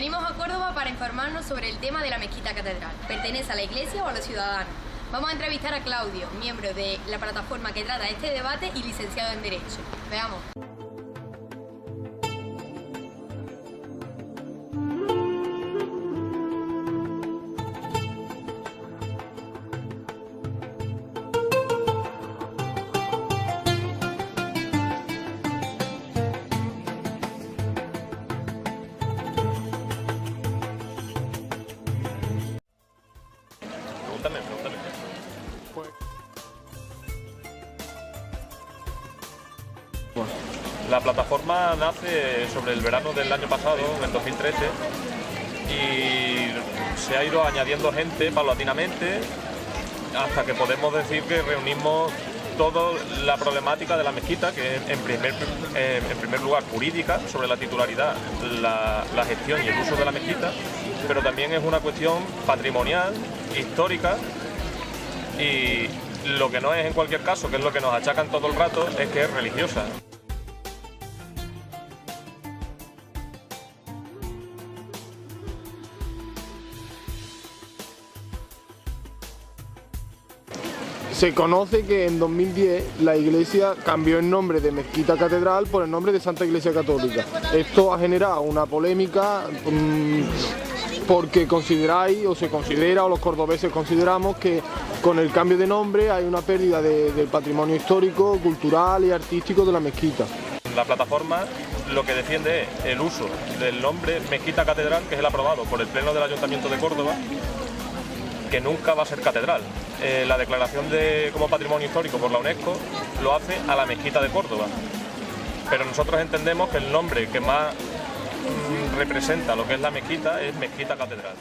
Venimos a Córdoba para informarnos sobre el tema de la mezquita catedral. ¿Pertenece a la Iglesia o a los ciudadanos? Vamos a entrevistar a Claudio, miembro de la plataforma que trata este debate y licenciado en Derecho. Veamos. Pregúntame. La plataforma nace sobre el verano del año pasado, en el 2013, y se ha ido añadiendo gente paulatinamente hasta que podemos decir que reunimos toda la problemática de la mezquita, que es en primer lugar jurídica, sobre la titularidad, la gestión y el uso de la mezquita, pero también es una cuestión patrimonial, histórica, y lo que no es en cualquier caso, que es lo que nos achacan todo el rato, es que es religiosa. Se conoce que en 2010 la Iglesia cambió el nombre de Mezquita Catedral por el nombre de Santa Iglesia Católica. Esto ha generado una polémica porque consideráis, o se considera, o los cordobeses consideramos que con el cambio de nombre hay una pérdida del patrimonio histórico, cultural y artístico de la mezquita. La plataforma lo que defiende es el uso del nombre Mezquita Catedral, que es el aprobado por el Pleno del Ayuntamiento de Córdoba, que nunca va a ser catedral. La declaración como patrimonio histórico por la UNESCO lo hace a la Mezquita de Córdoba, pero nosotros entendemos que el nombre que más representa lo que es la mezquita es Mezquita Catedral.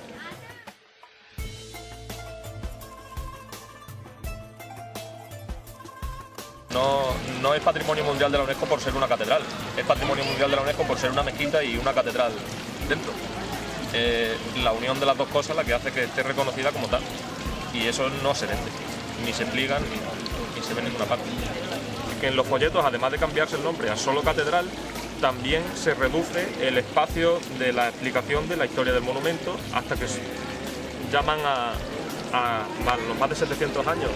No es patrimonio mundial de la UNESCO por ser una catedral, es patrimonio mundial de la UNESCO por ser una mezquita y una catedral dentro. La unión de las dos cosas es la que hace que esté reconocida como tal, y eso no se vende, ni se pliega ni se ve en ninguna parte. Que en los folletos, además de cambiarse el nombre a solo catedral, también se reduce el espacio de la explicación de la historia del monumento hasta que llaman a los más de 700 años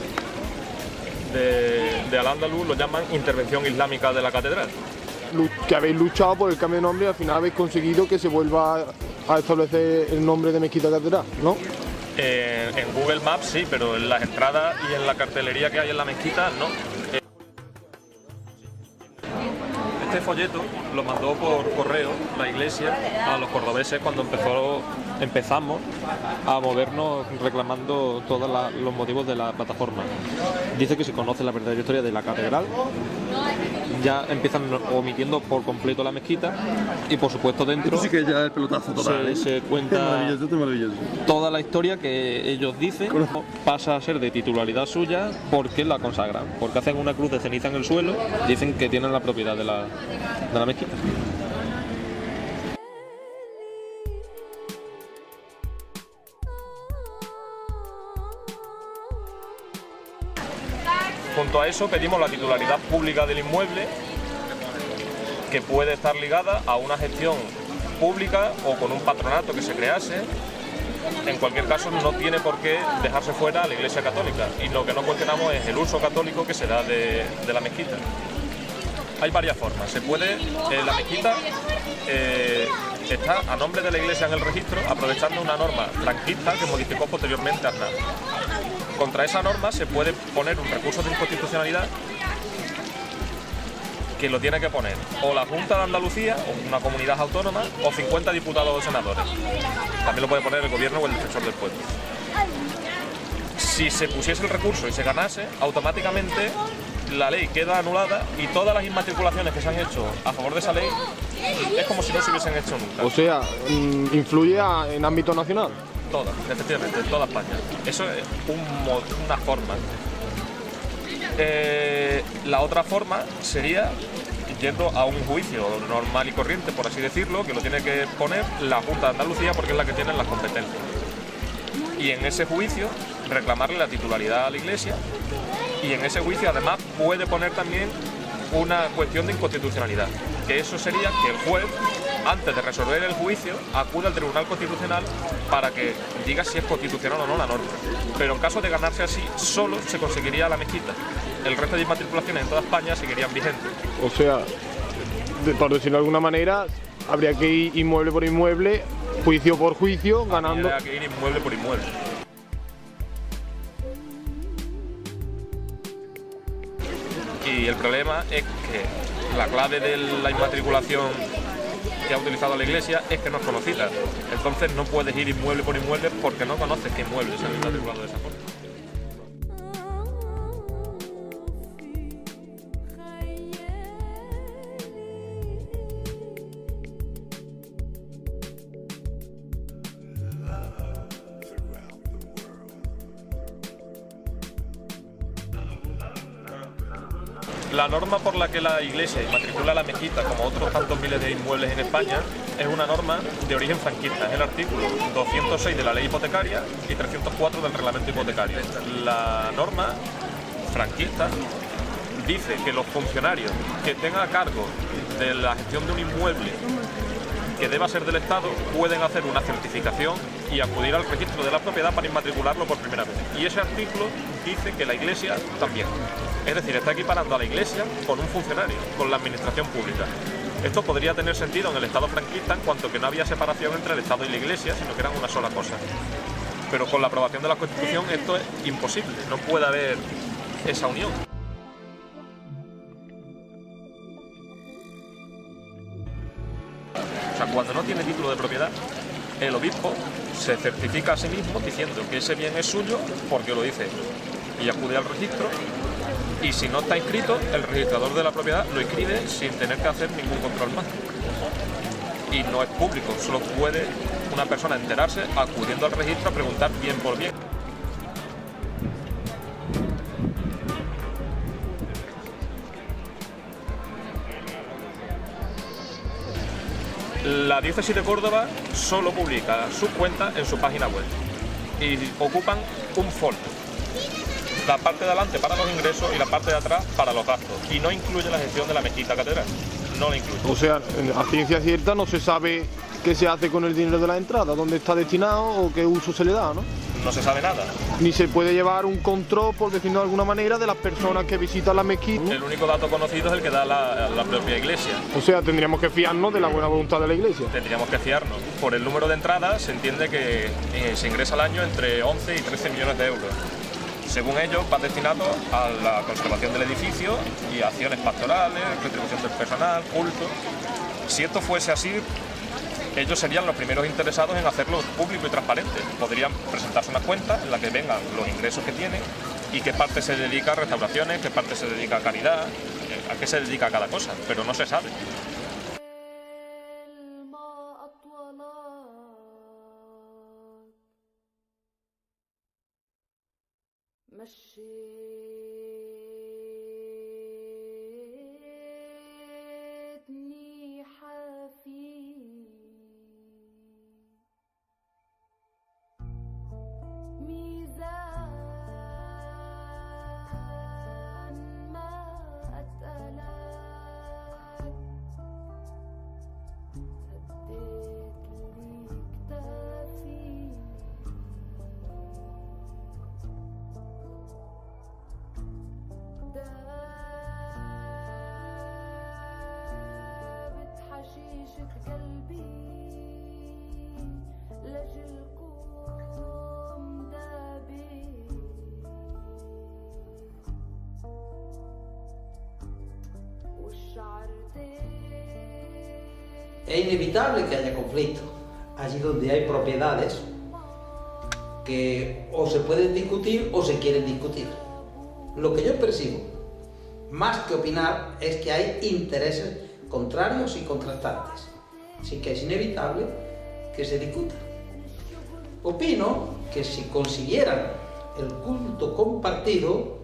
de Al-Ándalus, lo llaman intervención islámica de la catedral. Que habéis luchado por el cambio de nombre y al final habéis conseguido que se vuelva a establecer el nombre de Mezquita Catedral, ¿no? En Google Maps sí, pero en las entradas y en la cartelería que hay en la mezquita no. Este folleto lo mandó por correo la Iglesia a los cordobeses cuando empezamos a movernos reclamando todos los motivos de la plataforma. Dice que si conoce la verdadera historia de la catedral, ya empiezan omitiendo por completo la mezquita, y por supuesto dentro esto sí que ya es el pelotazo total, se cuenta maravilloso. toda la historia que ellos dicen pasa a ser de titularidad suya porque la consagran, porque hacen una cruz de ceniza en el suelo, dicen que tienen la propiedad de la mezquita. Junto a eso pedimos la titularidad pública del inmueble, que puede estar ligada a una gestión pública o con un patronato que se crease. En cualquier caso no tiene por qué dejarse fuera a la Iglesia Católica, y lo que no cuestionamos es el uso católico que se da de la mezquita. Hay varias formas. La mezquita está a nombre de la Iglesia en el registro, aprovechando una norma franquista que modificó posteriormente Aznar. Contra esa norma se puede poner un recurso de inconstitucionalidad, que lo tiene que poner o la Junta de Andalucía, o una comunidad autónoma, o 50 diputados o senadores. También lo puede poner el gobierno o el defensor del pueblo. Si se pusiese el recurso y se ganase, automáticamente la ley queda anulada y todas las inmatriculaciones que se han hecho a favor de esa ley es como si no se hubiesen hecho nunca. O sea, influye en ámbito nacional. Todas, efectivamente, en toda España. Eso es una forma. La otra forma sería yendo a un juicio normal y corriente, por así decirlo, que lo tiene que poner la Junta de Andalucía porque es la que tiene las competencias. Y en ese juicio reclamarle la titularidad a la Iglesia, y en ese juicio además puede poner también una cuestión de inconstitucionalidad. que eso sería que el juez, antes de resolver el juicio, acude al Tribunal Constitucional para que diga si es constitucional o no la norma. Pero en caso de ganarse así, solo se conseguiría la mezquita. El resto de inmatriculaciones en toda España seguirían vigentes. O sea, por decirlo de alguna manera, habría que ir inmueble por inmueble, juicio por juicio, ganando. Habría que ir inmueble por inmueble. Y el problema es que la clave de la inmatriculación que ha utilizado la Iglesia es que no es conocida. Entonces no puedes ir inmueble por inmueble porque no conoces qué inmuebles se han inmatriculado de esa forma. La norma por la que la Iglesia inmatricula la mezquita, como otros tantos miles de inmuebles en España, es una norma de origen franquista. Es el artículo 206 de la ley hipotecaria y 304 del reglamento hipotecario. La norma franquista dice que los funcionarios que tengan a cargo de la gestión de un inmueble que deba ser del Estado pueden hacer una certificación y acudir al registro de la propiedad para inmatricularlo por primera vez. Y ese artículo dice que la Iglesia también. Es decir, está equiparando a la Iglesia con un funcionario, con la administración pública. Esto podría tener sentido en el Estado franquista en cuanto que no había separación entre el Estado y la Iglesia, sino que eran una sola cosa. Pero con la aprobación de la Constitución esto es imposible, no puede haber esa unión. O sea, cuando no tiene título de propiedad, el obispo se certifica a sí mismo diciendo que ese bien es suyo porque lo dice y acude al registro, y si no está inscrito, el registrador de la propiedad lo inscribe sin tener que hacer ningún control más. Y no es público, solo puede una persona enterarse acudiendo al registro a preguntar bien por bien. La diócesis de Córdoba solo publica sus cuentas en su página web y ocupan un folio. La parte de adelante para los ingresos y la parte de atrás para los gastos. Y no incluye la gestión de la mezquita catedral. No la incluye. O sea, a ciencia cierta no se sabe qué se hace con el dinero de la entrada, dónde está destinado o qué uso se le da, ¿no? No se sabe nada. Ni se puede llevar un control, por decirlo de alguna manera, de las personas que visitan la mezquita. El único dato conocido es el que da la propia Iglesia. O sea, tendríamos que fiarnos de la buena voluntad de la Iglesia. Tendríamos que fiarnos. Por el número de entradas se entiende que se ingresa al año entre 11 y 13 millones de euros. Según ellos, va destinado a la conservación del edificio y a acciones pastorales, retribución del personal, culto. Si esto fuese así, ellos serían los primeros interesados en hacerlo público y transparente. Podrían presentarse una cuenta en la que vengan los ingresos que tienen y qué parte se dedica a restauraciones, qué parte se dedica a caridad, a qué se dedica cada cosa, pero no se sabe. مشيتني حافي ميزان ما أتقلك هديت لي كتافي دابت حشيشة قلبي لجلكم دابي والشعر Es inevitable que haya conflicto. Allí donde hay propiedades que o se pueden discutir o se quieren discutir. Lo que yo percibo, más que opinar, es que hay intereses contrarios y contrastantes. Así que es inevitable que se discuta. Opino que si consiguieran el culto compartido,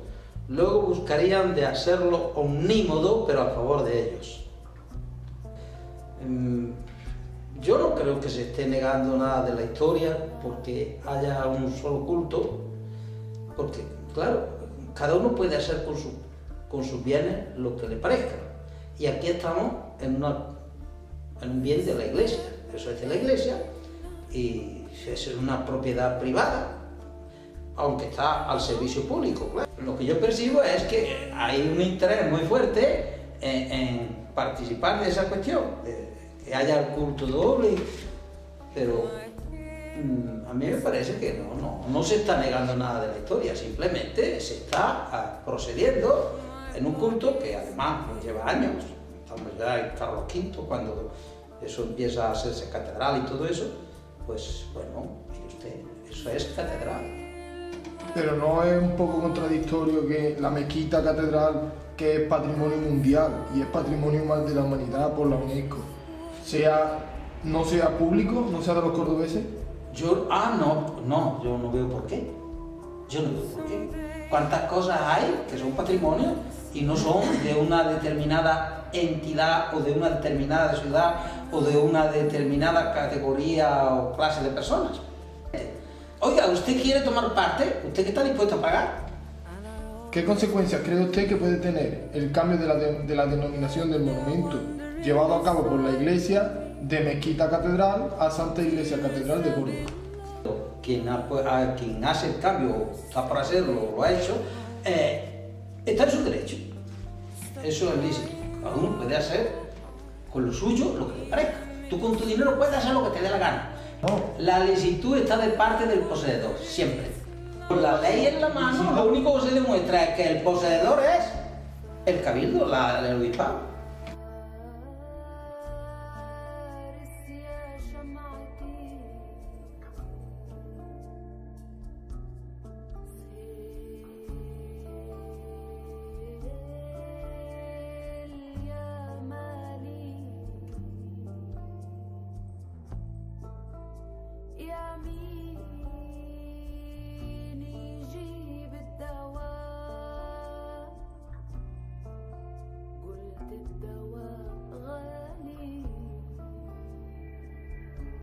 luego buscarían de hacerlo omnímodo, pero a favor de ellos. Yo no creo que se esté negando nada de la historia porque haya un solo culto, porque, claro, cada uno puede hacer con sus bienes lo que le parezca. Y aquí estamos en un bien de la Iglesia. Eso es de la Iglesia y es una propiedad privada, aunque está al servicio público, claro. Lo que yo percibo es que hay un interés muy fuerte en participar de esa cuestión, de que haya el culto doble, pero a mí me parece que no se está negando nada de la historia, simplemente se está procediendo en un culto que además lleva años. Estamos ya en Carlos V, cuando eso empieza a hacerse catedral y todo eso, pues bueno, mire usted, eso es catedral. Pero no es un poco contradictorio que la mezquita catedral, que es patrimonio mundial y es patrimonio más de la humanidad por la UNESCO, no sea público, no sea de los cordobeses? Yo no veo por qué. Yo no veo por qué. ¿Cuántas cosas hay que son patrimonio y no son de una determinada entidad o de una determinada ciudad o de una determinada categoría o clase de personas? Oiga, ¿usted quiere tomar parte? ¿Usted qué está dispuesto a pagar? ¿Qué consecuencias cree usted que puede tener el cambio de la denominación del monumento llevado a cabo por la Iglesia de Mezquita Catedral a Santa Iglesia Catedral de Córdoba? Quien hace el cambio, está por hacerlo, lo ha hecho, está en su derecho. Eso es lícito. Cada uno puede hacer con lo suyo lo que le parezca. Tú con tu dinero puedes hacer lo que te dé la gana. No. La licitud está de parte del poseedor, siempre. Con la ley en la mano, lo único que se demuestra es que el poseedor es el cabildo, el obispado. يا مين